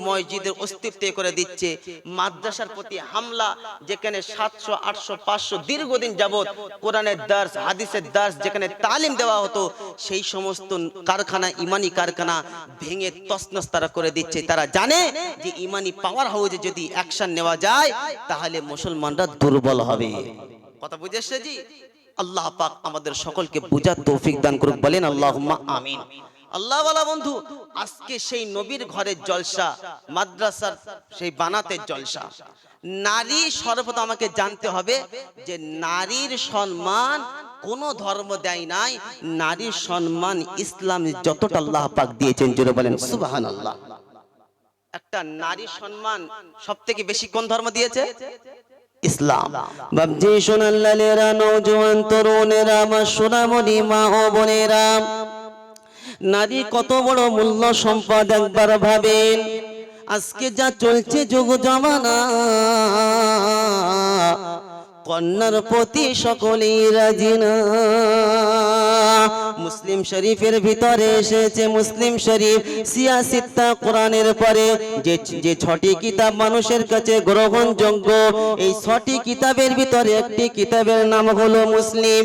মসজিদের অস্তিত্ব করে দিচ্ছে। মাদ্রাসার প্রতি হামলা, যেখানে 700, 800, 500 দীর্ঘদিন যাবত কোরআনের দার্স, হাদিসের দার্স যেখানে তালিম দেওয়া হতো, সেই সমস্ত কারখানা, ইমানি কারখানা ভেঙে তছনছ তারা করে দিচ্ছে। তারা জানে যে ইমানি পাওয়ার হাউসে যদি অ্যাকশন নেওয়া যায় তাহলে মুসলমানরা দুর্বল হবে। কথা বুঝে এসেছে জি? আল্লাহ পাক আমাদের সকলকে বুঝার তৌফিক দান করুক, বলেন আল্লাহুম্মা আমিন। আল্লাহ ওয়ালা বন্ধু, আজকে সেই নবীর ঘরের জলসা, মাদ্রাসার সেই বানাতের জলসা। নারী সর্বপ্রথম আমাকে জানতে হবে যে নারীর সম্মান কোন ধর্ম দেয় নাই। নারীর সম্মান ইসলাম যতটা আল্লাহ পাক দিয়েছেন, জোরে বলেন সুবহানাল্লাহ। একটা নারীর সম্মান সবথেকে বেশি কোন ধর্ম দিয়েছে? ইসলাম। বাবজি সোনাল্লালেরা, নওজোয়ান তরুণেরা, আমার সোনামণি মা ও বোনেরা, নারী কত বড় মূল্য সম্পদ একবার ভাবেন। আজকে যা চলছে যুগ জামানা, কন্যার প্রতি সকলেই রাজি না। মুসলিম শরীফের ভিতরে এসেছে, মুসলিম শরীফ সিয়াসিত্তা কোরআনের পরে যে 6টি কিতাব মানুষের কাছে গ্রহণযোগ্য, এই 6টি কিতাবের ভিতরে একটি কিতাবের নাম হলো মুসলিম।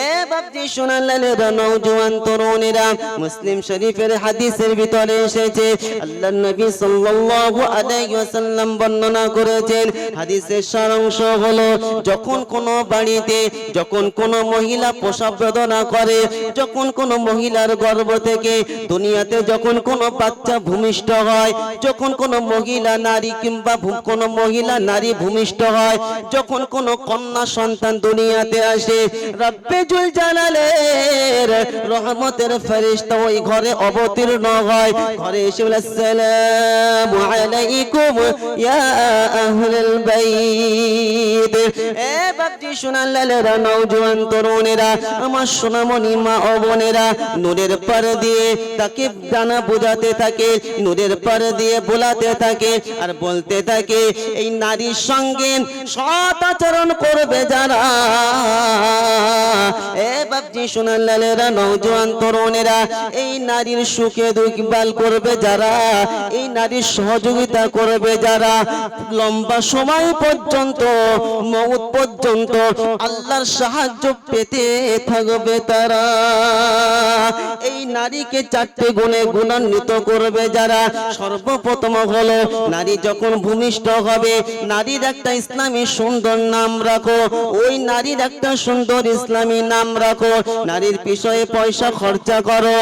এ বাপজি সোনাল্লালেরা, নওজোয়ান তরুণেরা, মুসলিম শরীফের হাদিসের ভিতরে এসেছে, আল্লাহর নবী সাল্লাল্লাহু আলাইহি ওয়াসাল্লাম বর্ণনা করেছেন। হাদিসের সারাংশ হলো, যখন কোনো বাড়িতে, যখন কোনো মহিলা প্রসব বেদনা করে, যখন কোনো মহিলার গর্ভ থেকে দুনিয়াতে যখন কোনো বাচ্চা ভূমিষ্ঠ হয়, যখন কোনো মহিলা নারী কিংবা কোনো মহিলা নারী ভূমিষ্ঠ হয়, যখন কোনো কন্যা সন্তান দুনিয়াতে আসে, রব্বে জুল জালালের রহমতের ফেরেশতা ওই ঘরে অবতীর্ণ হয়। ঘরে এসে বলে, আসসালামু আলাইকুম ইয়া আহলাল বাইত। এ বাপজি সোনাল্লালেরা, নওজোয়ান তরুণেরা, আমার সোনামণি মা ও বোনেরা, নূরের পার দিয়ে তাকে জানা বোঝাতে থাকে, নূরের পার দিয়ে বোলাতে থাকে আর বলতে থাকে, এই নারীর সঙ্গে সৎ আচরণ করবে যারা, এ বাপজি সোনাল্লালেরা, নওজোয়ান তরুণেরা, এই নারীর সুখে দেখভাল করবে যারা, এই নারীর সহযোগিতা করবে যারা, লম্বা সময় পর্যন্ত, মওত পর্যন্ত আল্লাহর সাহায্য পেতে থাকবে তারা। এই নারীকে 4টে গুণে গুণান্বিত করবে যারা। সর্বপ্রথম হলো, নারী যখন ভূমিষ্ঠ হবে, নারীর একটা ইসলামী সুন্দর নাম রাখো, ওই নারীর একটা সুন্দর ইসলামী নাম রাখো, নারীর পিছনে পয়সা খরচা করো।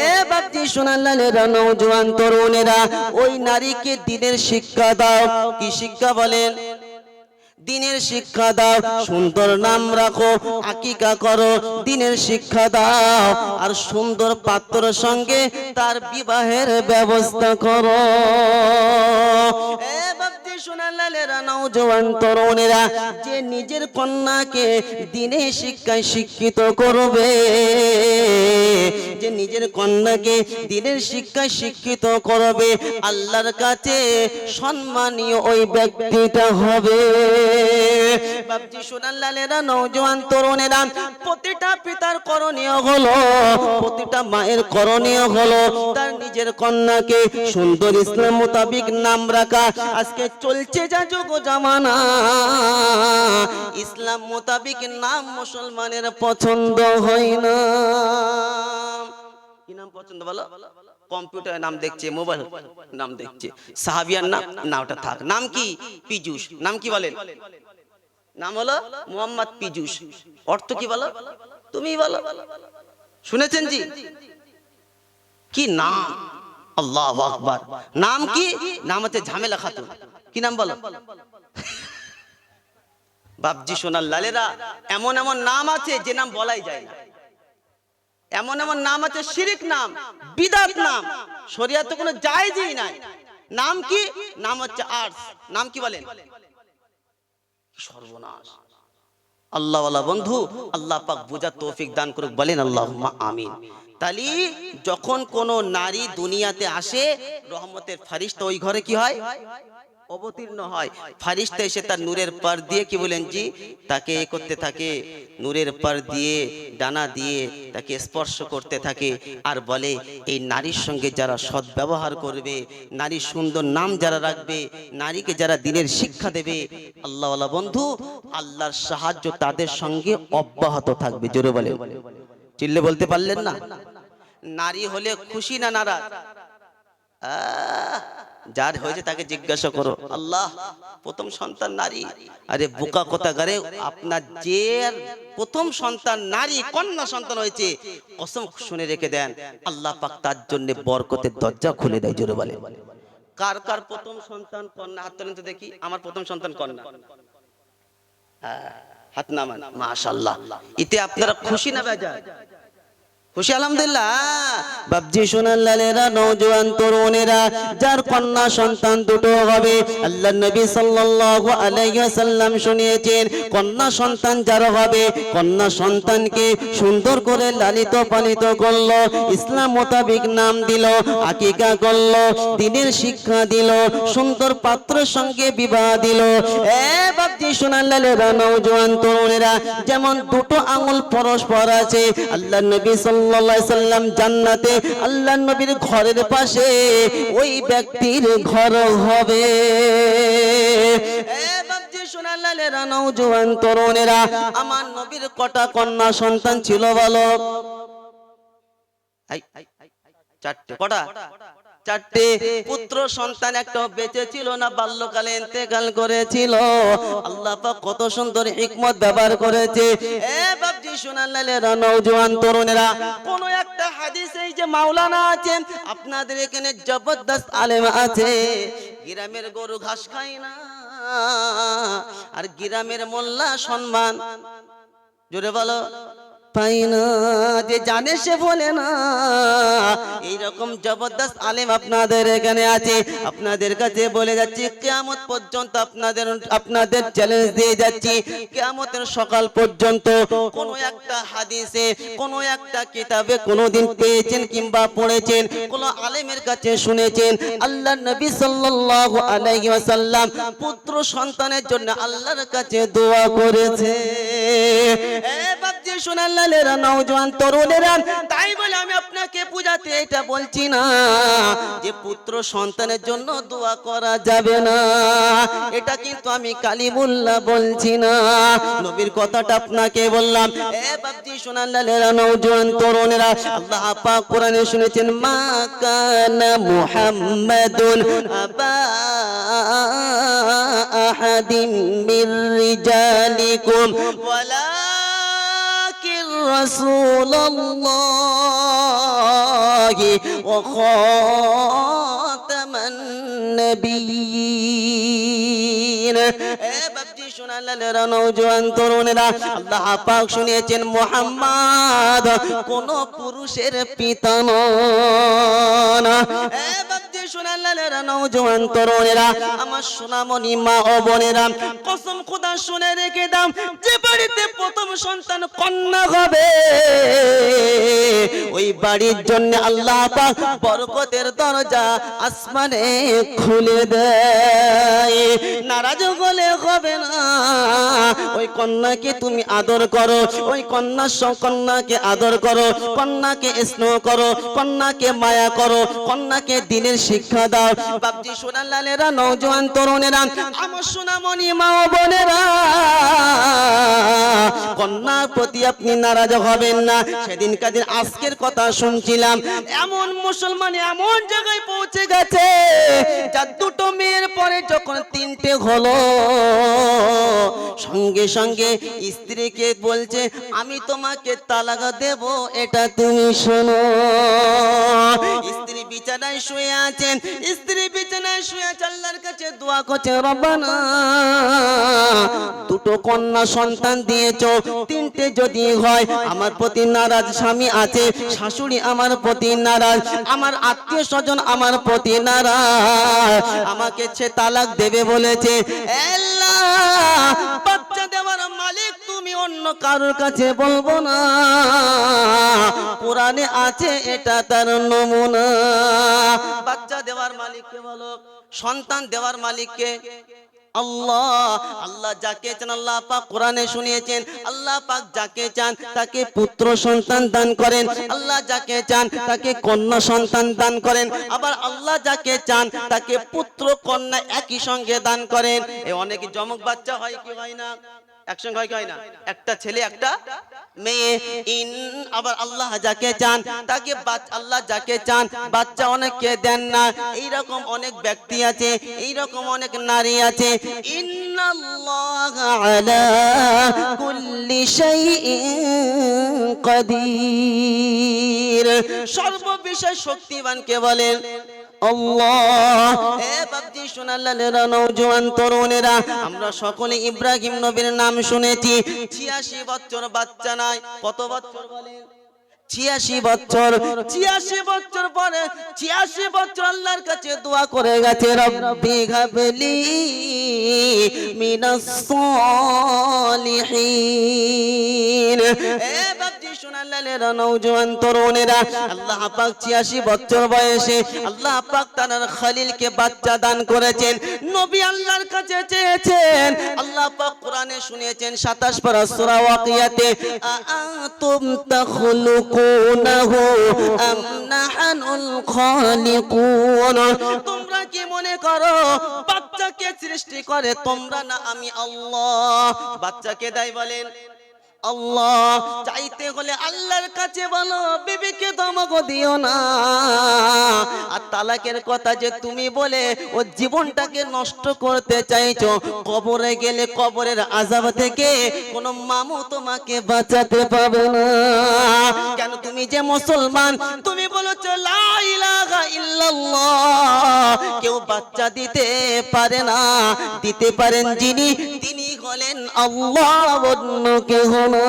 এ বাপজি সোনাল্লালেরা, নওজোয়ান তরুণেরা, ওই নারীকে দ্বীনের শিক্ষা দাও। কি শিক্ষা বলেন? দ্বীনের শিক্ষা দাও, সুন্দর নাম রাখো, আকিকা করো, দ্বীনের শিক্ষা দাও, আর সুন্দর পাত্রের সঙ্গে তার বিবাহের ব্যবস্থা করো। সোনাল্লালেরা, নওজোয়ান তরুণেরা, যে নিজের কন্যাকে দ্বীনের শিক্ষায় শিক্ষিত করবে, যে নিজের কন্যাকে দ্বীনের শিক্ষায় শিক্ষিত করবে, আল্লাহর কাছে সম্মানীয় ওই ব্যক্তিটা হবে। বাপজি সোনাল্লালেরা, নওজোয়ান তরুণেরা, প্রতিটা পিতার করণীয় হলো, প্রতিটা মায়ের করণীয় হলো তার নিজের কন্যাকে সুন্দর ইসলাম মোতাবিক নাম রাখা। আজকে চলছে যা যুগ জামানা, ইসলাম মোতাবিক নাম মুসলমানের পছন্দ হয় না। কি নাম পছন্দ বলো? কম্পিউটার নাম দেখছে, মোবাইল নাম দেখছে, সাহাবিয়ার নাম না, ওটা থাক। নাম কি? পীযুষ। নাম কি বলেন? নাম হলো মোহাম্মদ পীযুষ। অর্থ কি বলো? তুমি বলো। শুনেছেন জি? কি নাম? আল্লাহু আকবার। নাম কি? নাম হচ্ছে ঝামেলা খাতুন। কি নাম বলো? বাপজি সোনাল্লালেরা, এমন এমন নাম আছে যে নাম বলাই যায় না। এমন এমন নাম আছে শিরিক নাম, বিদআত নাম, শরীয়তে কোনো জায়েজই নাই। নাম কি? নাম হচ্ছে আর্টস। নাম কি বলেন? সর্বনাশ। আল্লাহ ওয়ালা বন্ধু, আল্লাহ পাক বুঝার তৌফিক দান করুক, বলেন আল্লাহুম্মা আমিন। তালি যখন কোন নারী দুনিয়াতে আসে, রহমতের ফেরেশতা ওই ঘরে কি হয়? অবতীর্ণ হয়, ফারিস্তা এসে তার নূরের পার দিয়ে কি বলেন জি, তাকে এ করতে থাকে, নূরের পার দিয়ে ডানা দিয়ে তাকে স্পর্শ করতে থাকে আর বলে এই নারীর সঙ্গে যারা সদ্ব্যবহার করবে, নারীর সুন্দর নাম যারা রাখবে, নারীকে যারা দিনের শিক্ষা দেবে, আল্লাহওয়ালা বন্ধু, আল্লাহর সাহায্য তাদের সঙ্গে অব্যাহত থাকবে। জোরে বলে, চিল্লে বলতে পারলেন না? নারী হলে খুশি না নারাজ? যার হয়েছে তাকে জিজ্ঞাসা করো। আল্লাহ, প্রথম সন্তান নারী। আরে বোকা কোথাকারে, আপনার যে প্রথম সন্তান নারী, কন্যা সন্তান হয়েছে, কসম শুনে রেখে দেন, আল্লাহ পাক তার জন্য বরকতের দরজা খুলে দেয়। জোরে বলে, কার কার প্রথম সন্তান কন্যা? হাত তোলেন তো দেখি। আমার প্রথম সন্তান কন্যা, হাত নামান। মাশাআল্লাহ। এতে আপনারা খুশি না বেজার? খুশি আলহামদুলিল্লাহ। বাবজি সোনার লালেরা, নওজোয়ান তরুণেরা, যার কন্যা সন্তান দুটো হবে, আল্লাহর নবী সাল্লাল্লাহু আলাইহি ওয়াসাল্লাম শুনিয়েছেন, কন্যা সন্তান যার হবে, কন্যা সন্তানকে সুন্দর করে লালিত পালিত করলো, ইসলাম মোতাবেক নাম দিল, আকিকা করলো, দ্বীনের শিক্ষা দিল, সুন্দর পাত্রের সঙ্গে বিবাহ দিল। বাবজি সোনার লালেরা, নওজোয়ান তরুণেরা, যেমন দুটো আঙুল পরস্পর আছে, আল্লাহর নবী সাল্লাল্লাহু আলাইহি সাল্লাম জান্নাতে আল্লাহর নবীর ঘরের পাশে ওই ব্যক্তির ঘর হবে। বাবজি সোনার লালেরা, নওজোয়ান তরুণেরা, আমার নবীর কটা কন্যা সন্তান ছিল বলো? চারটে। কটা? চারটে। পুত্র সন্তান একটা বেঁচে ছিল না, বাল্যকালে ইন্তেকাল করেছিল। আল্লাহ পাক কত সুন্দর হিকমত ব্যবহার করেছে। বাবজি সোনার লালেরা, নওজোয়ান তরুণেরা, কোন একটা হাদিসে এই যে মাওলানা আছেন, আপনাদের এখানে জবরদস্ত আলেম আছে, গ্রামের গরু ঘাস খায় না, আর গ্রামের মোল্লা সম্মান, জোরে বলো, পাই না, যে জানে সে বলে না। এইরকম জবরদস্ত আলেম আপনাদের এখানে আছে। আপনাদের কাছে বলে যাচ্ছি, কিয়ামত পর্যন্ত আপনাদের চ্যালেঞ্জ দিয়ে যাচ্ছি, কিয়ামতের সকাল পর্যন্ত কোন একটা হাদিসে, কোন একটা কিতাবে কোনদিন পেয়েছেন কিংবা পড়েছেন, কোন আলেমের কাছে শুনেছেন আল্লাহর নবী সাল্লাল্লাহু আলাইহি ওয়াসাল্লাম পুত্র সন্তানের জন্য আল্লাহর কাছে দোয়া করেছে? বাবজি সোনার লালেরা, নওজোয়ান তরুণেরা, তাই বলে আমি আপনাকে পূজাতে এটা বলছি না যে পুত্র সন্তানের জন্য দোয়া করা যাবে না, এটা কিন্তু আমি কালিমুল্লাহ বলছি না, নবীর কথাটা আপনাকে বললাম। বাবজি সোনার লালেরা, নওজোয়ান তরুণেরা, আল্লাহ পাক কোরআনে শুনেছেন, মা কানা মুহাম্মাদুন আবা আহাদিম মির রিজালিকুম ওয়ালা رسول الله وخاتم النبيين। বাবজি সোনার লালেরা, নওজোয়ান তরুণেরা, আল্লাহ পাক শুনিয়েছেন, মুহাম্মদ কোন পুরুষের পিতা নন। বাবজি সোনার লালেরা, নওজোয়ান তরুণেরা, আমার সোনামণি মা ও বোনেরা, কসম খোদা শুনে রেখে দাও, যে বাড়িতে প্রথম সন্তান কন্যা হবে, ওই বাড়ির জন্য আল্লাহ পাক বরকতের দরজা আসমানে খুলে দেয়। নারাজ হলে হবে না, ওই কন্যাকে তুমি আদর করো, ওই কন্যাকে আদর করো, কন্যাকে স্নেহ করো, কন্যাকে মায়া করো, কন্যাকে দ্বীনের শিক্ষা দাও। বাবজি সোনার লালেরা, নওজোয়ান তরুণেরা, আমার সোনামণি মা ও বোনেরা, কন্যার প্রতি আপনি নারাজ হবেন না। সেদিন কাদিন আজকের কথা শুনছিলাম, এমন মুসলমান এমন জায়গায় পৌঁছে গেছে, যার দুটো মেয়ের পরে যখন তিনটে হলো, সঙ্গে সঙ্গে স্ত্রীকে বলছে, আমি তোমাকে তালাক দেব, এটা তুমি শোনো। স্ত্রী বিছানায় শুয়ে আছেন, আল্লাহর কাছে দোয়া করছে, রব্বানা দুটো কন্যা সন্তান দিয়েছো, তিনটে যদি হয়, আমার প্রতি নারাজ স্বামী আছে, শাশুড়ি আমার প্রতি নারাজ, আমার আত্মীয় স্বজন আমার প্রতি নারাজ, আমাকে সে তালাক দেবে বলেছে। আল্লাহ, বাচ্চা দেওয়ার মালিক তুমি, অন্য কারোর কাছে বলবো না, কোরআনে আছে এটা তার নমুনা। বাচ্চা দেওয়ার মালিককে বলো, সন্তান দেওয়ার মালিককে আল্লাহ। আল্লাহ যাকে চান আল্লাহ পাক কোরআনে শুনিয়েছেন, আল্লাহ পাক যাকে চান তাকে পুত্র সন্তান দান করেন, আল্লাহ যাকে চান তাকে কন্যা সন্তান দান করেন, আবার আল্লাহ যাকে চান তাকে পুত্র কন্যা একই সঙ্গে দান করেন। এই অনেক জমক বাচ্চা হয় কি হয় না? একসঙ্গে হয় কি হয় না? একটা ছেলে একটা মেয়ে। আবার আল্লাহ যাকে চান তাকে আল্লাহ যাকে চান বাচ্চা অনেককে দেন না। এইরকম অনেক ব্যক্তি আছে, এইরকম অনেক নারী আছে। ইন্নাল্লাহা আলা কুল্লি শাইইন কাদির। সর্ববিষয় শক্তিমান কে বলেন? আল্লাহ। এ বাপজি সোনালালেরা, নওজোয়ান তরুণেরা, আমরা সকলে ইব্রাহিম নবীর নাম শুনেছি। 86 বছর বাচ্চা নাই। কত বছর বলেন? 86 বছর। 86 বছর পরে 86 বছর আল্লাহর কাছে দোয়া করে গেছে, রব্বি হাবলি মিনাস সালিহিন। এ বাপজি সোনালালেরা, নওজোয়ান তরুণেরা, আল্লাহ পাক 86 বছর বয়সে আল্লাহ পাক তার খলিলকে বাচ্চা দান করেছেন। নবী আল্লাহর কাছে চেয়েছেন, আল্লাহ পাক কোরআনে শুনিয়েছেন 27 পারা সূরা ওয়াকিয়াতে, আআতুম তাখলুকুনাহু আম নাহনুল খালিকুন। তোমরা কি মনে করো বাচ্চাকে সৃষ্টি করে তোমরা না আমি আল্লাহ? বাচ্চাকে দেয় বলেন আল্লাহ। চাইতে হলে আল্লাহর কাছে বলো, বিবিকে ধমক দিও না। আর তালাকের কথা যে তুমি বলে ও জীবনটাকে নষ্ট করতে চাইছো, কবরে গেলে কবরের আযাব থেকে কোনো মামু তোমাকে বাঁচাতে পাবে না। কেন? তুমি যে মুসলমান, তুমি বলেছো লা ইলাহা ইল্লাল্লাহ। কেউ বাচ্চা দিতে পারে না, দিতে পারেন যিনি, তিনি হলেন আল্লাহ, অন্য কেউ না।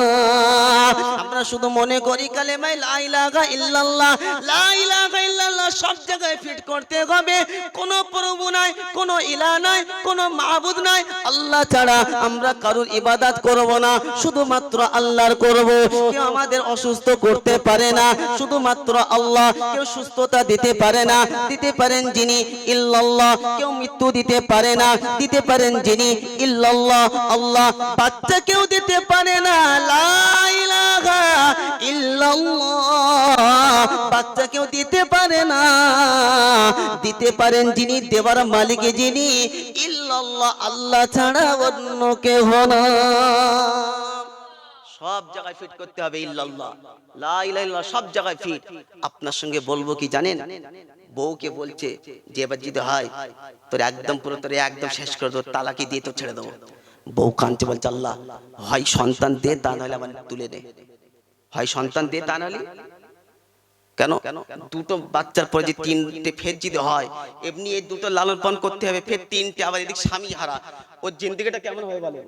আমরা শুধু মনে করি কালেমায়ে লা ইলাহা ইল্লাল্লাহ, লা ইলাহা ইল্লাল্লাহ সব জায়গায় ফিট করতে হবে। কোনো প্রভু নাই, কোনো ইলাহ নাই, কোনো মাবুদ নাই, আল্লাহ ছাড়া আমরা কারোর ইবাদত করব না, শুধুমাত্র আল্লাহর করব। কেউ আমাদের অসুস্থ করতে পারে না, শুধুমাত্র আল্লাহ। কেউ সুস্থতা দিতে পারে না, দিতে পারেন যিনি ইল্লাল্লাহ। কেউ মৃত্যু দিতে পারে না, দিতে পারেন যিনি ইল্লাল্লাহ, আল্লাহ। বাচ্চা কেউ দিতে পারে না, লা ইলাহা ইল্লাল্লাহ। বাচ্চা কেউ দিতে পারে না, দিতে পারেন যিনি, দেবার মালিক যিনি ইল্লাল্লাহ, আল্লাহ ছাড়া অন্য কেউ না। সব জায়গায় ফিট করতে হবে ইল্লাল্লাহ, লা ইলাহা ইল্লাল্লাহ সব জায়গায় ফিট। আপনার সঙ্গে বলবো কি জানেন? বউকে বলছে যে এবার যদি হয় তোর একদম পুরো তোর একদম শেষ করে দেবো, তালাকি দিয়ে তো ছেড়ে দেবো। বউ কাঁদছে, বলছে আল্লাহ হয় সন্তান দে, তা নাহলে আমার তুলে দে। হয় সন্তান দে, তা নাহলে কেন? দুটো বাচ্চার পরে যে তিনটে ফের যদি হয়, এমনি এই দুটো লালন পালন করতে হবে, ফের তিনটে, আবার এদিক স্বামী হারা, ওর জিন্দেগিটা কেমন হবে বলে?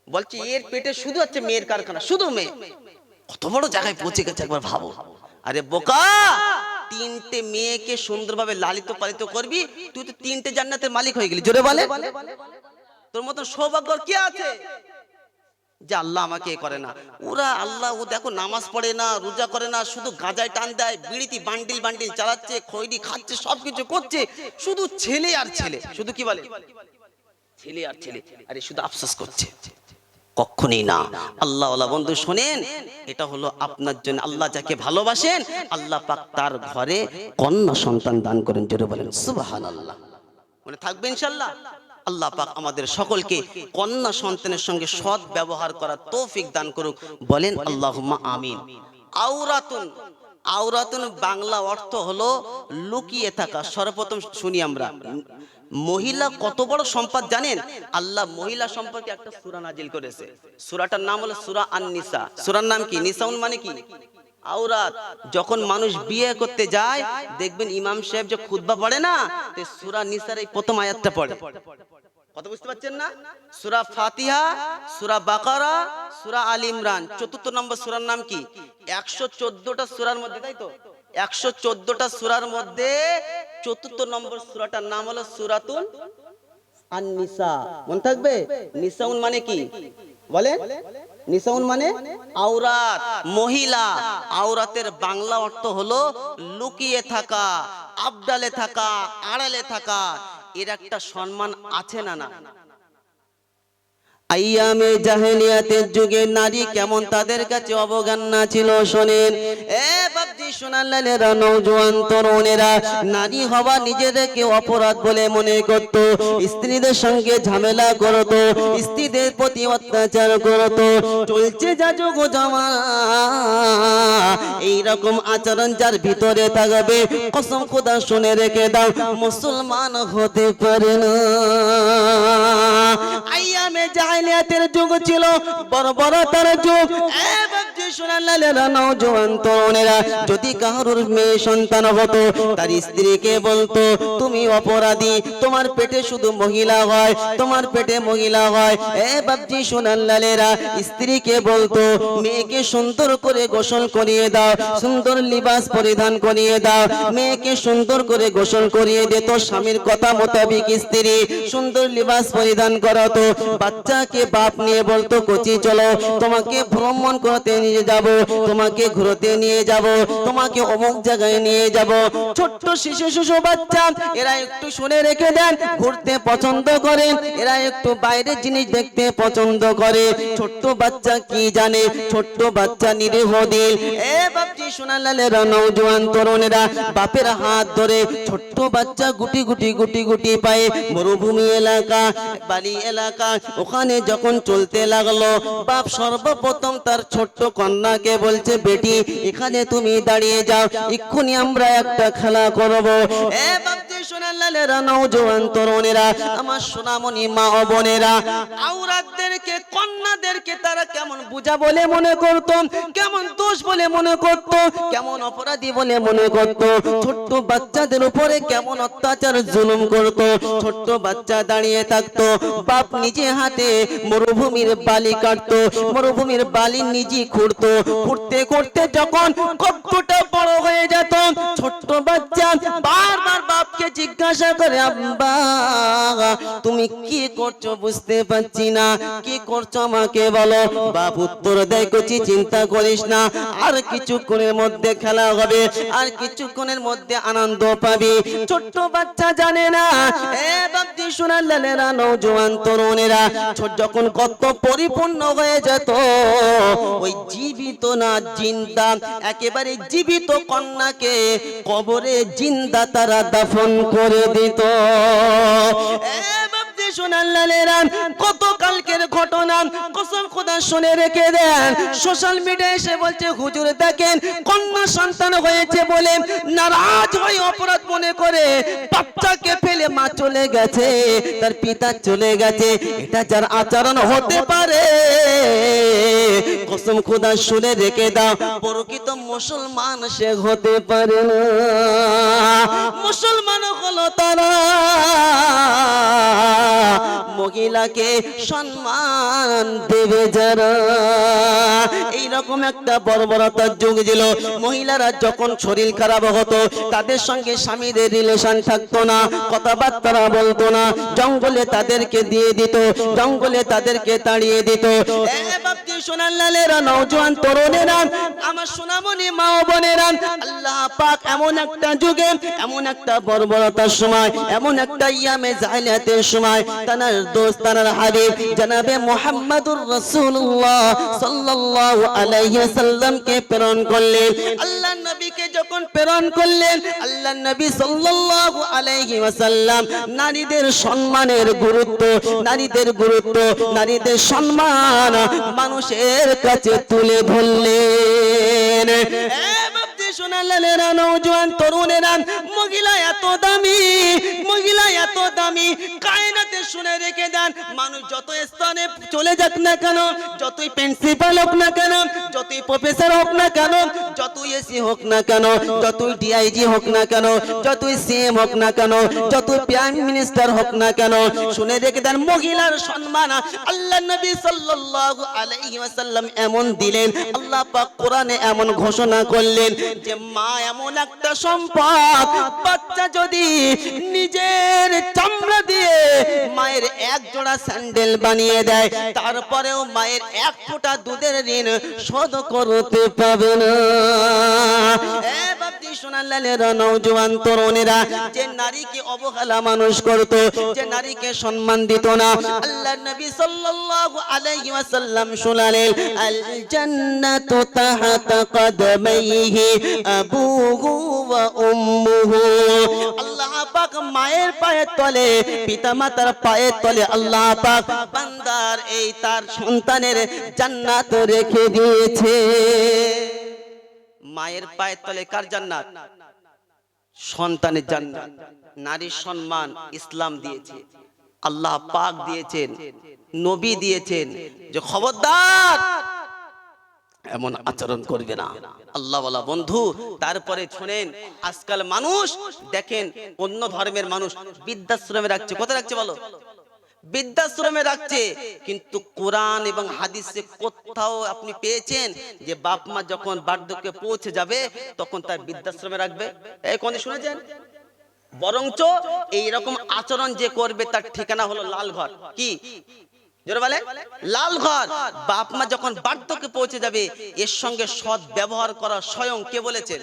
বলছি এর পেটে শুধু হচ্ছে মেয়ের কারখানা, শুধু মেয়ে। কত বড় জায়গায় পৌঁছে গেছে একবার ভাবো। আরে বোকা, তিনটে মেয়েকে সুন্দরভাবে লালিত পালিত করবি, তুই তো তিনটে জান্নাতের মালিক হয়ে গেলি। জোরে বলে, তোর মতো সৌভাগ্য কি আছে যে আল্লাহ আমাকে এ করে না? ওরা আল্লাহ, ও দেখো নামাজ পড়ে না, রোজা করে না, শুধু গাঁজায় টান দেয়, বিড়িতে বান্ডিল বান্ডিল চালাচ্ছে, খৈনি খাচ্ছে, সবকিছু করছে, শুধু ছেলে আর ছেলে। শুধু কি বলে? ছেলে আর ছেলে। আরে শুধু আফসোস করছে। কখনোই না। আল্লাহ ওয়ালা বন্ধু শোনেন, এটা হলো আপনার জন্য। আল্লাহ যাকে ভালোবাসেন আল্লাহ পাক তার ঘরে কন্যা সন্তান দান করেন। জোরে বলেন সুবহানাল্লাহ। মনে থাকবে ইনশাআল্লাহ। আল্লাহ পাক আমাদের সকলকে কন্যা সন্তানের সঙ্গে সৎ ব্যবহার করার তৌফিক দান করুক। বলেন আল্লাহুম্মা আমিন। আওরাতুন, আওরাতুন বাংলা অর্থ হলো লুকিয়ে থাকা। সর্বপ্রথম শুনি আমরা, মহিলা কত বড় সম্পদ জানেন? আল্লাহ মহিলা সম্পর্কে একটা সূরা নাজিল করেছে। সূরাটার নাম হলো সূরা আন-নিসা। সূরার নাম কি? নিসাউন মানে কি? আওরাত। যখন মানুষ বিয়ে করতে যায় দেখবেন ইমাম সাহেব যে খুতবা পড়ে না, তে সূরা নিসার এই প্রথম আয়াতটা পড়ে। কথা বুঝতে পারছেন না? সূরা ফাতিহা, সূরা বাকারা, সূরা আল ইমরান। চতুর্থ নম্বর সূরার নাম কি? 114টা সূরার মধ্যে, তাই তো? 114টা সূরার মধ্যে চতুর্থ নম্বর সূরাটার নাম হলো সূরাতুন আন-নিসা। মনে থাকবে? নিসাউন মানে কি বলেন? নিসাউন মানে আওরাত, মহিলা। আওরাতের বাংলা অর্থ হলো লুকিয়ে থাকা, আবডালে থাকা, আড়ালে থাকা। এর একটা সম্মান আছে না না? আইয়ামে জাহেলিয়াতের যুগে নারী কেমন তাদের কাছে অবজ্ঞা ছিল শোনেন। এ বাপজি সোনালালেরা, নওজোয়ান তরুণেরা, নারী হওয়া নিজেদেরকে অপরাধ বলে মনে করত, স্ত্রীদের সঙ্গে ঝামেলা করত, স্ত্রীদের প্রতি অত্যাচার করত। চলছে যা যুগ জামানা, এইরকম আচরণ যার ভিতরে থাকবে, কসম খোদা শুনে রেখে দাও, মুসলমান হতে পারে না। আইয়ামে জাহেলিয়াতের যুগ ছিল বর্বরতার যুগ। এ বাপজি সোনালালেরা, নওজোয়ান তরুণেরা, যদি কারোর মেয়ে সন্তান হতো, তার স্ত্রীকে বলতো তুমি অপরাধী, তোমার পেটে শুধু মহিলা হয়, তোমার পেটে মহিলা হয়। এ বাপজি সোনালালেরা, স্ত্রীকে বলতো মেয়েকে সুন্দর করে গোসল করিয়ে দাও, সুন্দর লিবাস পরিধান করিয়ে দাও। মেয়েকে সুন্দর করে গোসল করিয়ে দিত, স্বামীর কথা মোতাবেক স্ত্রী সুন্দর লিবাস পরিধান করাতো। বাচ্চাকে বাপ নিয়ে বলতো কোচি চলো, তোমাকে ভ্রমণ করতে নিয়ে যাব, তোমাকে ঘুরতে নিয়ে যাব, তোমাকে অমুক জায়গায় নিয়ে যাব। ছোট্ট শিশু বাচ্চা, এরা একটু শুনে রেখে দেন, ঘুরতে পছন্দ করে, এরা একটু বাইরের জিনিস দেখতে পছন্দ করে। ছোট্ট বাচ্চা কি জানে? ছোট্ট বাচ্চা নিরীহ দিল। এ বাপজি সোনালালেরা, নওজোয়ান তরুণেরা, বাপের হাত ধরে ছোট্ট বাচ্চা গুটি গুটি গুটি গুটি পায়ে মরুভূমি এলাকা, বালি এলাকা, ওখানে যখন চলতে লাগলো, বাপ সর্বপ্রথম তার ছোট্ট কন্যাকে বলছে বেটি এখানে তুমি দাঁড়িয়ে যাও, এক্ষুনি আমরা একটা খেলা করব। এ বাপজি সোনালালেরা, নওজোয়ান তরুণেরা, আমার সোনামণি মা ও বোনেরা, আওরাতদেরকে, কন্যাদেরকে তারা কেমন বোঝা বলে মনে করত, কেমন দোষ বলে মনে করত, কেমন অপরাধী বলে মনে করত। ছোট্ট বাচ্চাদের উপরে কেমন অত্যাচার জুলুম করত। ছোট্ট বাচ্চা দাঁড়িয়ে থাকতো, বাপ নিজে হাতে মরুভূমির বালি কাটতো, মরুভূমির বালি নিজে খুঁড়তো, খুঁড়তে খুঁড়তে যখন কতটা বড় হয়ে যেত, ছোট্ট বাচ্চা বারবার বাপকে জিজ্ঞাসা করে আব্বা তুমি কি করছো বুঝতে পারছি না, কি করছো আমাকে বলো। বাপ উত্তর দেয় কোচি চিন্তা করিস না, আর কিছুক্ষণের মধ্যে খেলা হবে, আর কিছুক্ষণের মধ্যে আনন্দ পাবি। ছোট্ট বাচ্চা জানে না। এ বাপজি সোনালালেরা, নওজোয়ান তরুণেরা, যখন কত পরিপূর্ণ হয়ে যেত, ওই জীবিত না জিন্দা, একেবারে জীবিত কন্যাকে কবরে জিন্দা তারা দাফন করে দিত। সোনালালেরা, কত কালকের ঘটনা, কসম খোদা শুনে রেখে দেন। সোশ্যাল মিডিয়ায় এসে বলছে হুজুর দেখেন কন্যা সন্তান হয়েছে বলে নারাজ হয়ে অপরাধ মনে করে বাচ্চাকে ফেলে মা চলে গেছে, তার পিতা চলে গেছে, এটা যার আচরণ হতে পারে, কসম খোদা শুনে রেখে দাও, প্রকৃত মুসলমান সে হতে পারে না। মুসলমান হলো তারা মহিলাকে সম্মান দেবে যারা। এইরকম একটা বর্বরতার যুগ ছিল। মহিলারা যখন শরীর খারাপ হতো, তাদের সঙ্গে স্বামীদের রিলেশন থাকতো না, কথাবার্তা বলতো না, জঙ্গলে তাদেরকে দিয়ে দিত, জঙ্গলে তাদেরকে তাড়িয়ে দিত। এ বাপজি সোনালালেরা, নওজোয়ান তরুণেরা, আমার সোনামণি মা ও বোনেরা, আল্লাহ পাক এমন একটা যুগে, এমন একটা বর্বরতার সময়, এমন একটা ইয়ামে জাহেলিয়াতের সময় তানার দোস্ত, তানার হাবিব জনাবে মুহাম্মদুর রাসূলুল্লাহ সাল্লাল্লাহু আলাইহি ওয়াসাল্লামকে প্রেরণ করলেন। আল্লাহর নবীকে যখন প্রেরণ করলেন, আল্লাহর নবী সাল্লাল্লাহু আলাইহি ওয়াসাল্লাম নারীদের সম্মানের গুরুত্ব, নারীদের গুরুত্ব, নারীদের সম্মান মানুষের কাছে তুলে ধরলেন। সোনালালেরা, নওজোয়ান তরুণেরা, মহিলা এত দামি, মহিলা এত দামি, কায়নাতে শুনে রেখে দেন, মানুষ যত স্থানে চলে যাক না কেন, যতই প্রিন্সিপাল হোক না কেন, যতই প্রফেসর হোক না কেন, যতই এসি হোক না কেন, যতই ডিআইজি হোক না কেন, যতই সিএম হোক না কেন, যতই প্রাইম মিনিস্টার হোক না কেন, শুনে রেখে দেন মহিলার সম্মান আল্লাহ নবী সাল্লাল্লাহু আলাইহি ওয়াসাল্লাম এমন দিলেন। আল্লাহ পাক কোরআনে এমন ঘোষণা করলেন যে মা এমন একটা সম্পদ, বাচ্চা যদি নিজের চামড়া দিয়ে মায়ের এক জোড়া স্যান্ডেল বানিয়ে দেয়, তারপরেও মায়ের এক ফোঁটা দুধের ঋণ শোধ করতে পাবে না। এ বাপজি সোনালালেরা, নওজোয়ান তরুণেরা, যে নারীকে অবহেলা মানুষ করত, যে নারীকে সম্মান দিত না, আল্লাহর নবী সাল্লাল্লাহু আলাইহি ওয়াসাল্লাম শোনালেন, আল জান্নাতু তাহতা কদমাইহি আবুহু ওয়া উম্মুহু। আল্লাহ পাক মায়ের পায়ের তলে, পিতামাতার পায়ের তলে আল্লাহ পাক বান্দার এই তার সন্তানের জান্নাত রেখে দিয়েছে। মায়ের পায়ের তলে কার জান্নাত? সন্তানের জান্নাত। নারীর সম্মান ইসলাম দিয়েছে, আল্লাহ পাক দিয়েছেন, নবী দিয়েছেন, যে খবরদার এমন আচরণ করবে না। আল্লাহ ওয়ালা বন্ধু, তারপরে শুনেন, আজকাল মানুষ দেখেন অন্য ধর্মের মানুষ বৃদ্ধাশ্রমে রাখছে। কোথায় রাখছে বলো? বৃদ্ধাশ্রমে রাখছে, কিন্তু কোরআন এবং হাদিসে কোথাও আপনি পেয়েছেন যে বাপ মা যখন বার্ধক্যে পৌঁছে যাবে তখন তার বৃদ্ধাশ্রমে রাখবে? এই কোন শুনেছেন? বরঞ্চ এইরকম আচরণ যে করবে তার ঠিকানা হলো লাল ঘর। কি জোরে বলে? লাল ঘর। বাপ মা যখন বার্ধক্যে পৌঁছে যাবে এর সঙ্গে সৎ ব্যবহার করা স্বয়ং কে বলেছেন?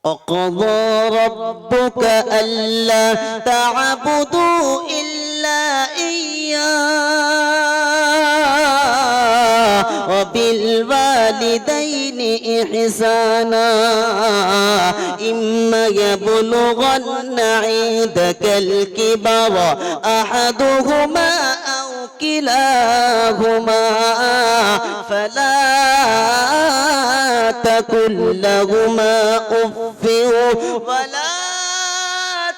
وقضى ربك ألا تعبدوا إلا إياه وبالوالدين إحسانا إما يبلغن عندك الكبر أحدهما أو كلاهما فلا تقل لهما أف ولا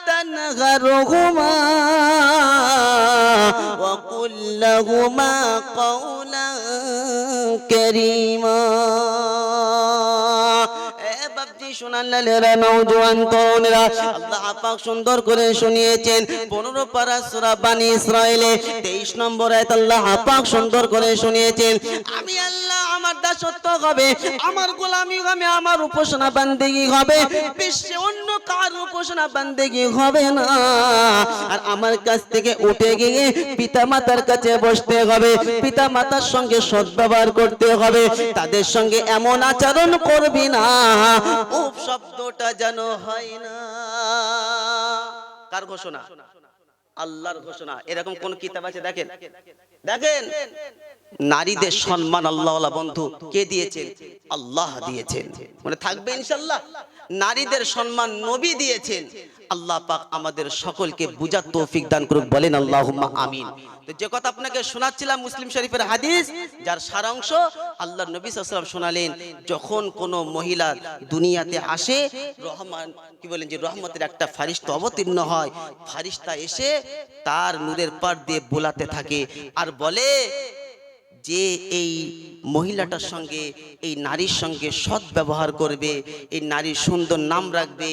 تنهرهما وقل لهما قولا كريما। সোনালালেরা, নওজোয়ান তরুণেরা, আল্লাহ পাক সুন্দর করে শুনিয়েছেন 15 পারা সূরা বানি ইসরাইলে 23 নম্বর আয়াত আল্লাহ পাক সুন্দর করে শুনিয়েছেন, আমি আল্লাহ আমার দাসত্ব হবে, আমার গোলামি হবে, আমার উপাসনা বান্দেগী হবে, বিশ্বে অন্য কার উপাসনা বান্দেগী হবে না। আর আমার কাছ থেকে উঠে গিয়ে পিতামাতার কাছে বসতে হবে, পিতামাতার সঙ্গে সদ্ব্যবহার করতে হবে, তাদের সঙ্গে এমন আচরণ করবি না উপ শব্দটা যেন হয় না। কার ঘোষণা? আল্লাহর ঘোষণা। এরকম কোন কিতাব আছে? দেখেন দেখেন, নারীদের সম্মান আল্লাহ ওয়ালা বন্ধু কে দিয়েছেন? আল্লাহ দিয়েছেন। মনে থাকবে ইনশাআল্লাহ। নারীদের সম্মান নবী দিয়েছেন। আল্লাহ পাক আমাদের সকলকে বুঝার তৌফিক দান করুক, বলেন আল্লাহুম্মা আমিন। তো যে কথা আপনাকে শোনাচ্ছিলাম মুসলিম শরীফের হাদিস, যার সারাংশ আল্লাহর নবী সাল্লাল্লাহু আলাইহি ওয়াসাল্লাম শোনালেন, যখন কোন মহিলা দুনিয়াতে আসে, রহমান কি বলেন যে রহমতের একটা ফারিস্তা অবতীর্ণ হয়, ফারিস্তা এসে তার নূরের পার দিয়ে বোলাতে থাকে আর বলে যে এই মহিলাটার সঙ্গে, এই নারীর সঙ্গে সৎ ব্যবহার করবে, এই নারীর সুন্দর নাম রাখবে,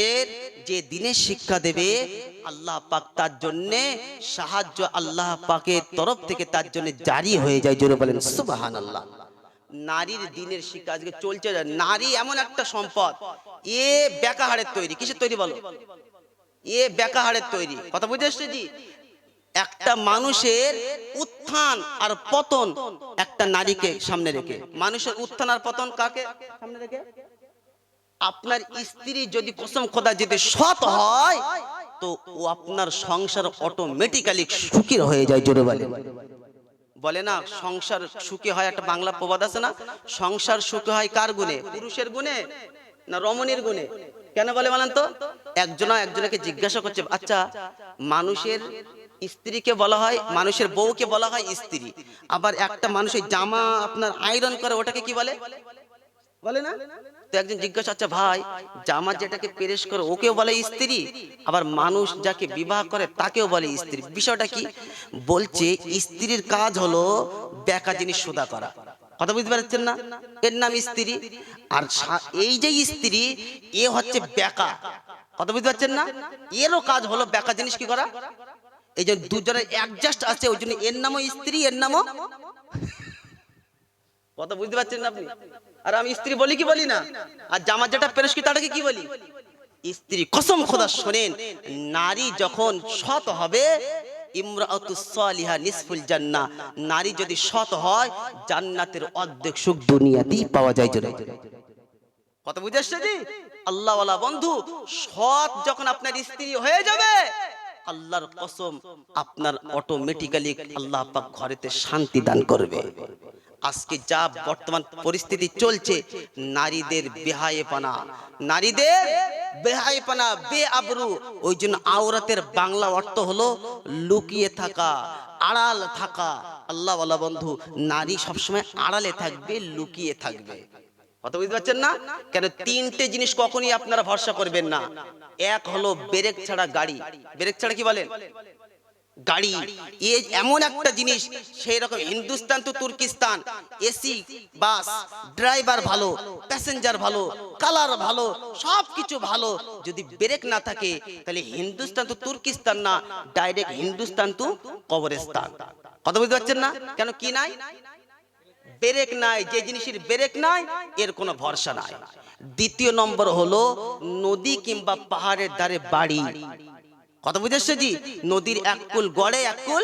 এর যে দিনের শিক্ষা দেবে, আল্লাহ পাক তার জন্য সাহায্য আল্লাহ পাকের তরফ থেকে তার জন্য জারি হয়ে যায়। জোরে বলেন সুবহানাল্লাহ। নারীর দিনের শিক্ষা আজকে চলছে। নারী এমন একটা সম্পদ, এ বেকাহারের তৈরি। কিসের তৈরি বলো? এ বেকাহারের তৈরি। কথা বুঝে এসছে জি? একটা মানুষের উত্থান আর পতন একটা নারীকে সামনে রেখে। মানুষের উত্থান আর পতন কাকে সামনে রেখে? আপনার স্ত্রী যদি কসম খোদা যদি সৎ হয় তো ও আপনার সংসার অটোমেটিক্যালি সুখী হয়ে যায়। জোরে বলে না সংসার সুখী হয়, একটা বাংলা প্রবাদ আছে না, সংসার সুখী হয় কার গুণে? পুরুষের গুণে না রমণীর গুণে? কেন বলে বলেন তো? একজনকে জিজ্ঞাসা করছে, আচ্ছা মানুষের স্ত্রীকে বলা হয়, মানুষের বউকে বলা হয় স্ত্রী, আবার একটা মানুষের জামা আপনার আয়রন করে ওটাকে কি বলে? বলে না? তো একজন জিজ্ঞাসা, আচ্ছা ভাই জামা যেটাকে প্রেস করে ওকেও বলে স্ত্রী, আবার মানুষ যাকে বিবাহ করে তাকেও বলে স্ত্রী, বিষয়টা কি? বলছে স্ত্রীর কাজ হলো বেকা জিনিস সোদা করা। কথা বুঝতে পারছেন না? এর নাম স্ত্রী। আর এই যে স্ত্রী, এ হচ্ছে বেকা। কথা বুঝতে পারছেন না? এরও কাজ হলো বেকা জিনিস কি করা। এই যে দুজনের অ্যাডজাস্ট আছে, ওই জন্য এর নামও স্ত্রী, এর নামও। কথা বুঝতে পারছেন না আপনি? আর আমি স্ত্রী বলি কি বলি না? আর জামা যেটা প্রেস কি তাটাকে কি বলি? স্ত্রী। কসম খোদা শোনেন, নারী যখন সৎ হবে ইমরাতুস সালিহা নিসফুল জান্নাহ, নারী যদি সৎ হয় জান্নাতের অর্ধেক সুখ দুনিয়াতেই পাওয়া যায়। জোরে কথা বুঝে আসছে জি? আল্লাহওয়ালা বন্ধু, সৎ যখন আপনার স্ত্রী হয়ে যাবে, আল্লাহর কসম আপনার অটোমেটিক্যালি আল্লাহ পাক ঘরেতে শান্তি দান করবে। আজকে যা বর্তমান পরিস্থিতি চলছে, নারীদের বেহায়েপনা, নারীদের বেহায়েপনা, বেআবরু। ওই জন্য আওরাতের বাংলা অর্থ হলো লুকিয়ে থাকা, আড়াল থাকা। আল্লাহওয়ালা বন্ধু, নারী সবসময় আড়ালে থাকবে, লুকিয়ে থাকবে। কথা বুঝতে পারছেন না? কেন? তিনটে জিনিস কখনই আপনারা ভরসা করবেন না। এক হলো ব্রেক ছাড়া গাড়ি। ব্রেক ছাড়া কি বলেন? গাড়ি। এই এমন একটা জিনিস, সেই রকম হিন্দুস্তান তো তুর্কিস্তান, এসি বাস, ড্রাইভার ভালো, প্যাসেঞ্জার ভালো, কালার ভালো, সবকিছু ভালো। যদি ব্রেক না থাকে তাহলে হিন্দুস্তান তো তুর্কিস্তান না, ডাইরেক্ট হিন্দুস্তান তো কবরস্তান। কথা বুঝতে পারছেন না? কেন? কি নাই? ব্রেক নাই। যে জিনিসের ব্রেক নাই এর কোনো ভরসা নাই। দ্বিতীয় নম্বর হলো নদী কিংবা পাহাড়ের ধারে বাড়ি। কথা বুঝেছে জি? নদীর এক কুল গড়ে, এক কুল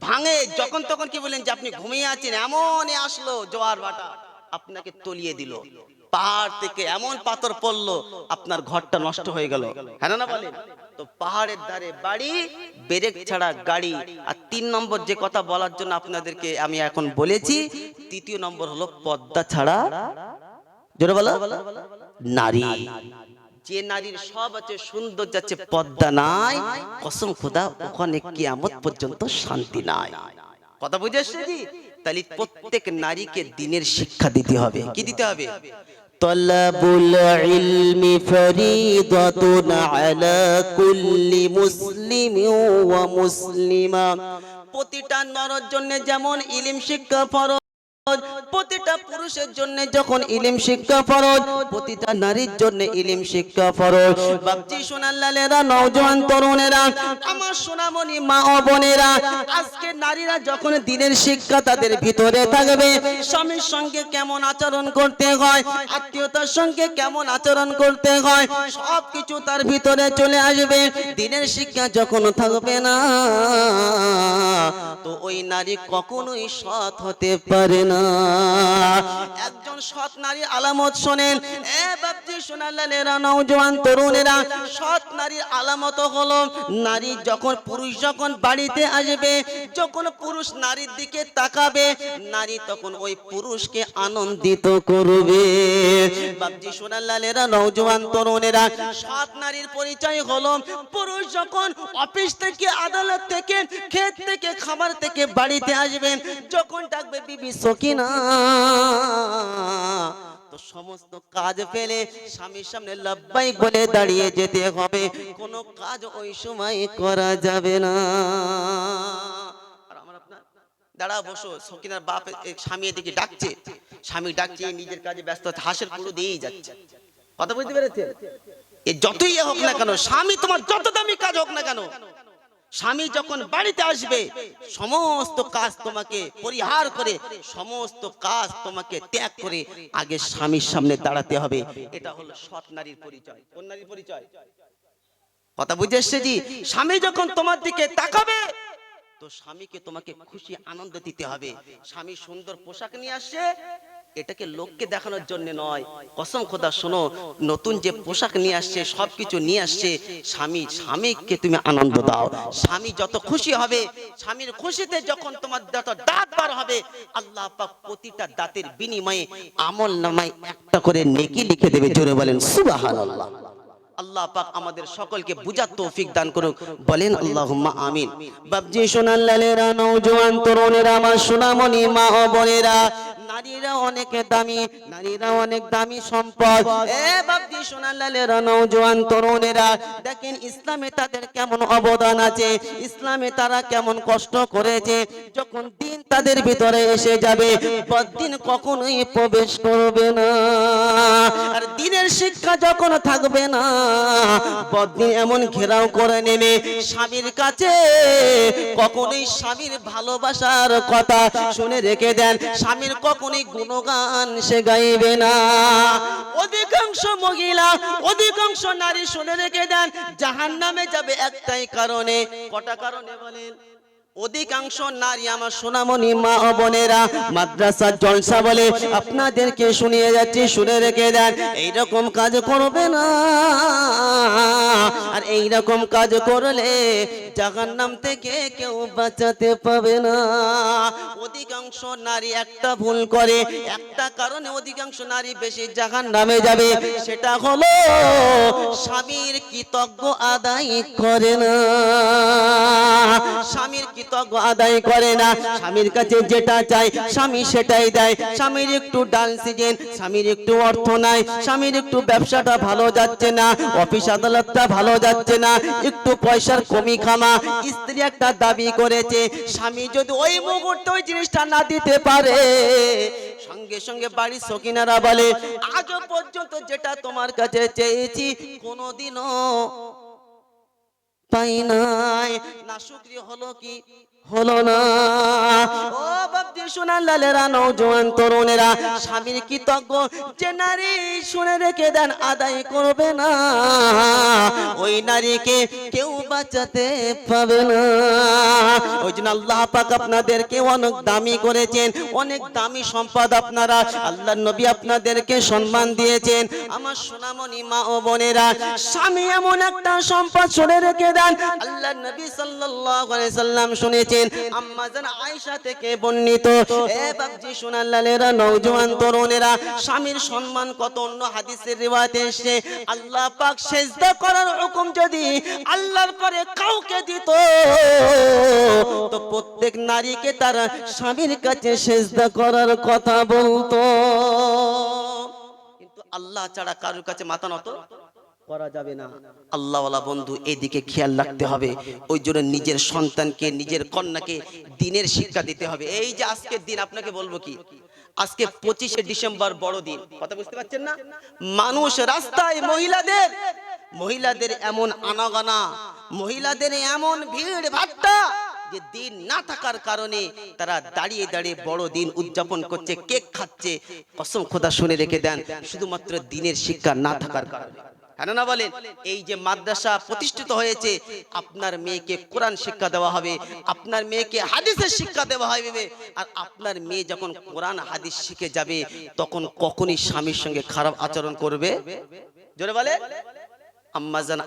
ভাঙে। যখন তখন কি বলেন যে আপনি ঘুমিয়ে আছেন, এমন আসলো জোয়ার ভাটা, আপনাকে তলিয়ে দিল। পাহাড় থেকে এমন পাথর পড়লো, আপনার ঘরটা নষ্ট হয়ে গেল। হ্যাঁ না বলেন? তো পাহাড়ের ধারে বাড়ি, ব্রেক ছাড়া গাড়ি। আর 3 নম্বর যে কথা বলার জন্য আপনাদেরকে আমি এখন বলেছি, তৃতীয় নম্বর হলো পর্দা ছাড়া, জোরে বলো, নারী। যে নারীর সব আছে, সুন্দর যাচ্ছে, পর্দা নাই, কসম খোদা ওখানে কিয়ামত পর্যন্ত শান্তি নাই। কথা বুঝে আসছে জি? তাহলে প্রত্যেক নারীকে দ্বীনের শিক্ষা দিতে হবে। কি দিতে হবে? তলাবুল ইলমি ফরিদাতুন আলা কুল্লি মুসলিমিন ওয়া মুসলিমা। প্রতিটা নরের জন্য যেমন ইলম শিক্ষা ফরজ, প্রতিটা পুরুষের জন্য যখন ইলম শিক্ষা ফরজ, প্রতিটা নারীর জন্য ইলম শিক্ষা ফরজ। বাপজি সোনাল্লালেরা, নওজোয়ান তরুণেরা, আমার সোনামণি মা ও বোনেরা, আজকে নারীরা যখন দ্বীনের শিক্ষা তাদের ভিতরে থাকবে, স্বামীর সঙ্গে কেমন আচরণ করতে হয়, আত্মীয়তার সঙ্গে কেমন আচরণ করতে হয়, সব কিছু তার ভিতরে চলে আসবে। দ্বীনের শিক্ষা যখন থাকবে না, তো ওই নারী কখনোই সৎ হতে পারে না। একজন সৎ নারীর আলামত শোনেন, এ বাপজি সোনাল্লালেরা, নওজোয়ান তরুণেরা, সৎ নারীর আলামত হলো নারী যখন, পুরুষ যখন বাড়িতে আসবে, যখন পুরুষ নারীর দিকে তাকাবে, নারী তখন ওই পুরুষকে আনন্দিত করবে। বাপজি সোনাল্লালেরা, নওজোয়ান তরুণেরা, সৎ নারীর পরিচয় হলো পুরুষ যখন অফিস থেকে, আদালত থেকে, ক্ষেত থেকে, খামার থেকে বাড়িতে আসবেন, যখন ডাকবে বিবি সকিনা, তো সমস্ত কাজ ফেলে স্বামীর সামনে লাব্বাইক বলে দাঁড়িয়ে যেতে হবে। কোনো কাজ ওই সময় করা যাবে না। আর আমার আপনার দাঁড়া বসো, সকিনার বাপ স্বামী এদিকে ডাকছে, স্বামী ডাকছে, নিজের কাজে ব্যস্ত, হাসের পুরো দিয়েই যাচ্ছে। কথা বুঝতে পেরেছে? এ যতই হোক না কেন, স্বামী তোমার যত দামি কাজ হোক না কেন, স্বামী যখন বাড়িতে আসবে, সমস্ত কাজ তোমাকে পরিহার করে, সমস্ত কাজ তোমাকে ত্যাগ করে আগে স্বামীর সামনে দাঁড়াতে হবে। এটা হলো সৎ নারীর পরিচয়। কোন নারীর পরিচয়? কথা বুঝে এসছে জি? স্বামী যখন তোমার দিকে তাকাবে, তো স্বামীকে তোমাকে খুশি আনন্দ দিতে হবে। স্বামী সুন্দর পোশাক নিয়ে আসছে, এটাকে লোককে দেখানোর জন্য নয়, কসম খোদা শোনো, নতুন যে পোশাক নিয়ে আসছে, সবকিছু নিয়ে আসছে, স্বামীকে তুমি আনন্দ দাও। স্বামী যত খুশি হবে, স্বামীর খুশিতে যখন তোমার যত দাঁত বার হবে, আল্লাহ পাক প্রতিটা দাঁতের বিনিময়ে আমল নামায় একটা করে নেকি লিখে দেবে। জোরে বলেন সুবহানাল্লাহ। আল্লাহ পাক আমাদের সকলকে বুঝার তৌফিক দান করুক, বলেন আল্লাহুম্মা আমিন। বাপজি সোনাল্লালেরা, নওজোয়ান তরুণেরা, আমার সোনামণি মা ও বোনেরা, নারীরা অনেক দামি, নারীরা অনেক দামি সম্পদ। এ বাপজি সোনাল্লালেরা, নওজোয়ান তরুণেরা, দেখেন ইসলামে তাদের কেমন অবদান আছে, ইসলামে তারা কেমন কষ্ট করেছে। যখন দিন তাদের ভিতরে এসে যাবে, বদ্দিন কখনোই প্রবেশ করবে না। আর দ্বীনের শিক্ষা যখন থাকবে না, বদ্দিন এমন ঘেরাও করে নেবে স্বামীর কাছে, কখনোই স্বামীর ভালোবাসার কথা শুনে রেখে দেন, স্বামীর কখন কখনোই গুণগান সে গাইবে না। অধিকাংশ মহিলা, অধিকাংশ নারী শুনে রেখে দেন জাহান্নামে যাবে একটাই কারণে। কটা কারণে বলেন? অধিকাংশ নারী আমার সোনামণি মা ও বোনেরা মাদ্রাসার জলসা বলে আপনাদেরকে শুনিয়ে যাচ্ছি, শুনে রেখে দেন এইরকম কাজ করবে না। আর এইরকম কাজ করলে জাহান্নাম থেকে কেউ বাঁচাতে পাবে না। অধিকাংশ নারী একটা ভুল করে, একটা কারণে অধিকাংশ নারী বেশি জাহান্নামে যাবে, সেটা হলো স্বামীর কৃতজ্ঞ আদায় করে না। স্বামীর কৃতজ্ঞ আদায় করে না। স্বামীর কাছে যেটা চাই স্বামী সেটাই দেয়। স্বামীর একটু ডাল সিজন, স্বামীর একটু অর্থ নাই, স্বামীর একটু ব্যবসাটা ভালো যাচ্ছে না, অফিস আদালতটা ভালো যাচ্ছে না, একটু পয়সার কমি খামা, স্ত্রী একটা দাবি করেছে, স্বামী যদি ওই মুহূর্তে ওই জিনিসটা না দিতে পারে, সঙ্গে সঙ্গে বাড়ির সকিনারা বলে আজও পর্যন্ত যেটা তোমার কাছে চেয়েছি কোনোদিনও পাই নাই। না শুকরিয়া হলো কি হলো না? ও বাপজি সোনার লালেরা, নওজোয়ান তরুণেরা, স্বামীর কৃতজ্ঞ যে নারী শুনে রেখে দেন আদায় করবে না, ওই নারীকে কেউ বাঁচাতে পাবে না। ওই জন্য আল্লাহ পাক আপনাদেরকে অনেক দামি করেছেন, অনেক দামি সম্পদ আপনারা, আল্লাহর নবী আপনাদেরকে সম্মান দিয়েছেন। আমার সোনামণি মা ও বোনেরা, স্বামী এমন একটা সম্পদ শুনে রেখে দেন। আল্লাহর নবী সাল্লাল্লাহু আলাইহি সাল্লাম শুনেছেন আম্মা জান আয়েশা থেকে বর্ণিত। এ বাপজি সোনার লালেরা, নওজোয়ান তরুণেরা, স্বামীর সম্মান কত অন্য হাদিসের রিওয়ায়াতে এসেছে। আল্লাহ পাক সিজদা করার হুকুম যদি আল্লাহর পরে কাউকে দিত তো প্রত্যেক নারীকে তার স্বামীর কাছে সিজদা করার কথা বলতো। কিন্তু আল্লাহ ছাড়া কারোর কাছে মাথা নত করা যাবে না। আল্লাহওয়ালা বন্ধু, এদিকে খেয়াল রাখতে হবে। ওই জন্য নিজের সন্তানকে, নিজের কন্যাকে দ্বীনের শিক্ষা দিতে হবে। এই যে আজকের দিন, আপনাকে বলবো কি, আজকে 25শে ডিসেম্বর বড় দিন, কথা বুঝতে পারছেন না? মানুষ রাস্তায় মহিলাদের এমন আনাগোনা, মহিলাদের এমন ভিড় ভাট্টা যে দিন না থাকার কারণে তারা দাঁড়িয়ে দাঁড়িয়ে বড় দিন উদযাপন করছে, কেক খাচ্ছে। কসম খোদা শুনে রেখে দেন, শুধুমাত্র দিনের শিক্ষা না থাকার কারণে। কেন না বলেন? এই যে মাদ্রাসা প্রতিষ্ঠিত হয়েছে, আপনার মেয়েকে কোরআন শিক্ষা দেওয়া হবে, আপনার মেয়েকে হাদিসের শিক্ষা দেওয়া হবে। আর আপনার মেয়ে যখন কোরআন হাদিস শিখে যাবে তখন কখনই স্বামীর সঙ্গে খারাপ আচরণ করবে? জোরে বলে আম্মা জান